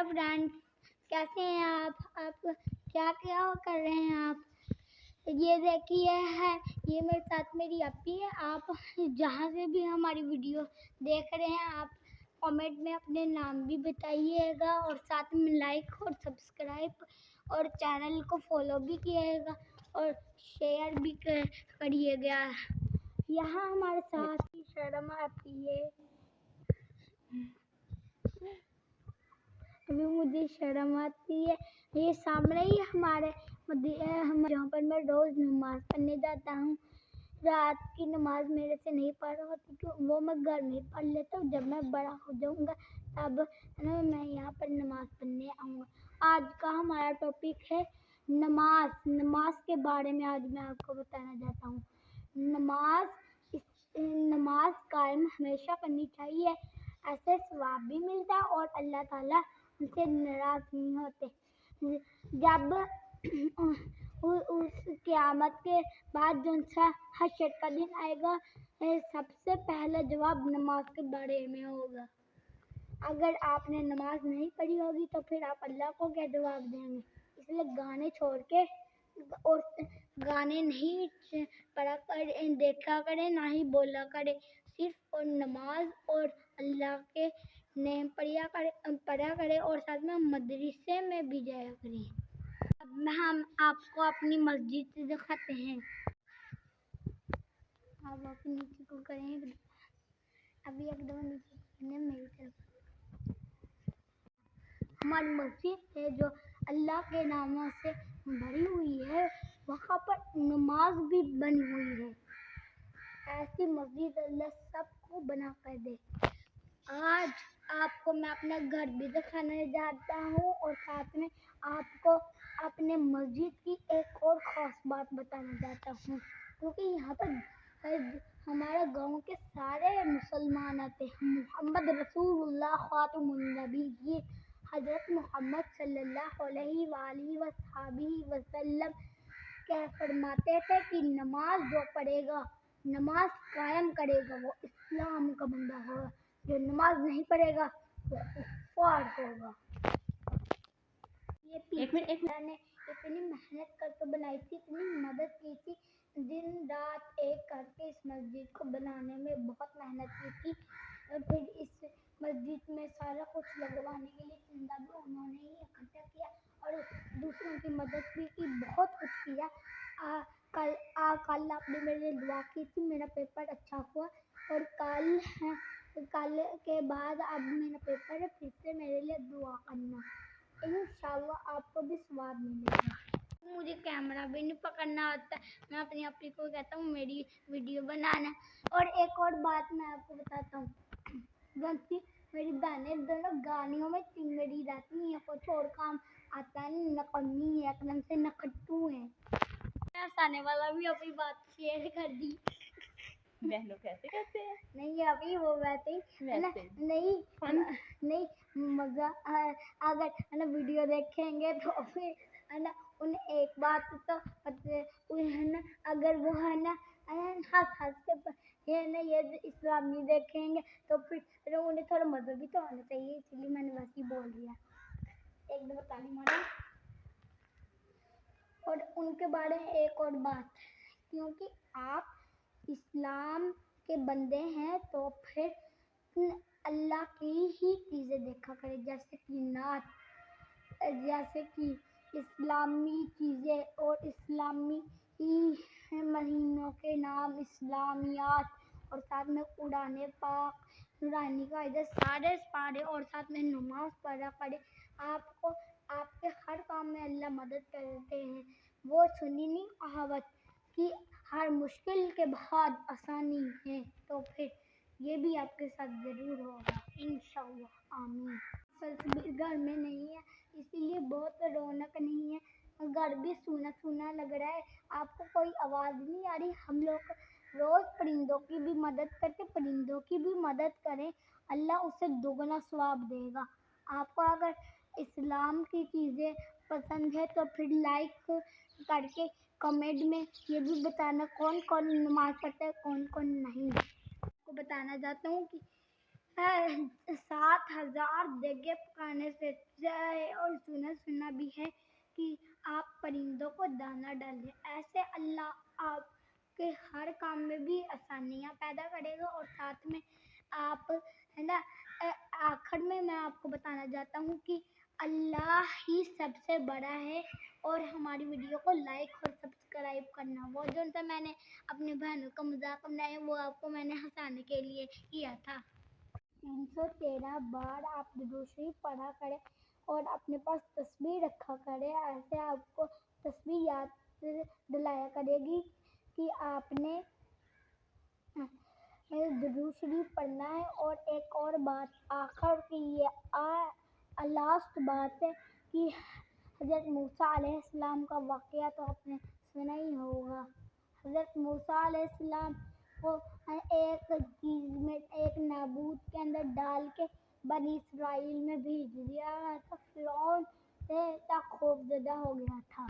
Friends, कैसे हैं आप क्या क्या कर रहे हैं आप। ये देखिए है, ये मेरे साथ मेरी अपी है। आप जहाँ से भी हमारी वीडियो देख रहे हैं, आप कमेंट में अपने नाम भी बताइएगा और साथ में लाइक और सब्सक्राइब और चैनल को फॉलो भी कीजिएगा और शेयर भी करिएगा। यहाँ हमारे साथ ही शर्म आती है, अभी मुझे शर्म आती है। ये सामने ही हमारे जहाँ पर मैं रोज़ नमाज़ पढ़ने जाता हूँ। रात की नमाज मेरे से नहीं पढ़ होती, क्यों वो मैं घर में पढ़ लेता हूँ। जब मैं बड़ा हो जाऊँगा तब मैं यहाँ पर नमाज़ पढ़ने आऊँगा। आज का हमारा टॉपिक है नमाज के बारे में आज मैं आपको बताना चाहता हूँ। नमाज कायम हमेशा करनी चाहिए, ऐसे सवाब भी मिलता है और अल्लाह ताला उनसे नाराज़ नहीं होते। जब उस क़यामत के बाद जो सा हशर का दिन आएगा, सबसे पहला जवाब नमाज के बारे में होगा। अगर आपने नमाज नहीं पढ़ी होगी तो फिर आप अल्लाह को क्या जवाब देंगे। इसलिए गाने छोड़ के और गाने नहीं पढ़ा करें, देखा करें, ना ही बोला करें। सिर्फ और नमाज और अल्लाह के नेम पढ़ा करें और साथ में मदरसे में भी जाया करें। अब हम आपको अपनी मस्जिद से दिखाते हैं। आप अपने नीचे को करें, अभी एकदम नीचे करने मेरी तरफ। हमारी मस्जिद है जो अल्लाह के नामों से भरी हुई है, वहाँ पर नमाज भी बनी हुई है। ऐसी मस्जिद अल्लाह सबको बना कर दे। आज आपको मैं अपना घर भी दिखाने जाता हूँ और साथ में आपको अपने मस्जिद की एक और ख़ास बात बताना चाहता हूँ, क्योंकि यहाँ पर हमारे गांव के सारे मुसलमान आते हैं। मोहम्मद रसूलुल्लाह खातमुन नबी हज़रत मोहम्मद सल्लल्लाहु अलैहि वसल्लम क्या फरमाते थे कि नमाज जो पढ़ेगा, नमाज कायम करेगा, वो इस्लाम का बंदा होगा। जो नमाज नहीं पढ़ेगा वो कुफ्फार होगा। ये पीछे ने इतनी मेहनत करके बनाई थी, इतनी मदद की थी, दिन रात एक करके इस मस्जिद को बनाने में बहुत मेहनत की थी। और फिर इस मस्जिद में सारा कुछ लगवाने के लिए चंदा भी उन्होंने ही इकट्ठा किया और दूसरों की मदद भी की, बहुत कुछ किया। कल आपने मेरे लिए दुआ की थी, मेरा पेपर अच्छा हुआ और कल के बाद अब मेरा पेपर है, फिर से मेरे लिए दुआ करना, इंशाअल्लाह आपको भी सवाब मिलेगा। मुझे कैमरा भी नहीं पकड़ना आता, मैं अपनी अपनी को कहता हूँ मेरी वीडियो बनाना। और एक और बात मैं आपको बताता हूँ, मेरी बहनें दोनों गालियों में चिंगड़ी रहती हैं, कुछ और काम आता है, नकम्मी है, एकदम से नकट्टू है। हंसाने वाला भी अपनी बात शेयर कर दी। बहनों कैसे कहते हैं? नहीं अभी वो वैसे ही है ना, नहीं मजा। अगर है ना वीडियो देखेंगे तो फिर है ना उन्हें एक बात तो है ना, अगर वो है ना हंस के ये ना ये इस्लामी देखेंगे तो फिर उन्हें थोड़ा मजा भी तो आना चाहिए, इसलिए मैंने वैसे ही बोल दिया। एक दो ताली मारा। और उनके बारे में एक और बात, क्योंकि आप इस्लाम के बंदे हैं तो फिर अल्लाह की ही चीज़ें देखा करें, जैसे कि नात, जैसे कि इस्लामी चीज़ें और इस्लामी महीनों के नाम, इस्लामियात और साथ में कुरान पाक, नूरानी कायदे सारे पढ़े और साथ में नमाज पढ़ा करें। आपको आपके हर काम में अल्लाह मदद करते हैं। वो सुनी नहीं कहावत कि हर मुश्किल के बाद आसानी है, तो फिर ये भी आपके साथ ज़रूर होगा इंशाअल्लाह, आमीन। घर में नहीं है इसीलिए बहुत रौनक नहीं है, घर भी सूना सूना लग रहा है, आपको कोई आवाज़ नहीं आ रही। हम लोग रोज़ परिंदों की भी मदद करके परिंदों की भी मदद करें, अल्लाह उसे दोगुना सवाब देगा। आपको अगर इस्लाम की चीज़ें पसंद है तो फिर लाइक करके कमेंट में ये भी बताना कौन कौन नमाज़ पढ़ता है, कौन कौन नहीं। आपको बताना चाहता हूँ कि 7,000 دیگیں پکانے سے اچھا ہے، اور سنا بھی ہے کہ آپ پرندوں کو دانہ ڈالیں، ایسے اللہ آپ کے ہر کام میں بھی آسانیاں پیدا کرے گا، اور ساتھ میں آپ ہے نا آخر میں آپ کو بتانا چاہتا ہوں کہ اللہ ہی سب سے بڑا ہے، اور ہماری ویڈیو کو لائک اور سبسکرائب کرنا، وہ جو سا میں نے اپنی بہنوں کا مذاق بنایا وہ آپ کو میں نے ہنسانے کے لیے کیا تھا۔ 313 بار آپ درود شریف پڑھا کریں اور اپنے پاس تسبیح رکھا کریں، ایسے آپ کو تسبیح یاد دلایا کرے گی کہ آپ نے درود شریف پڑھنا ہے۔ اور ایک اور بات آخر کی یہ لاسٹ بات ہے کہ حضرت موسیٰ علیہ السلام کا واقعہ تو آپ نے سنا ہی ہوگا۔ حضرت موسیٰ علیہ السلام کو ایک چیز میں ایک نابوت کے اندر ڈال کے بنی اسرائیل میں بھیج دیا تھا، فرعون سے اتنا خوف زدہ ہو گیا تھا۔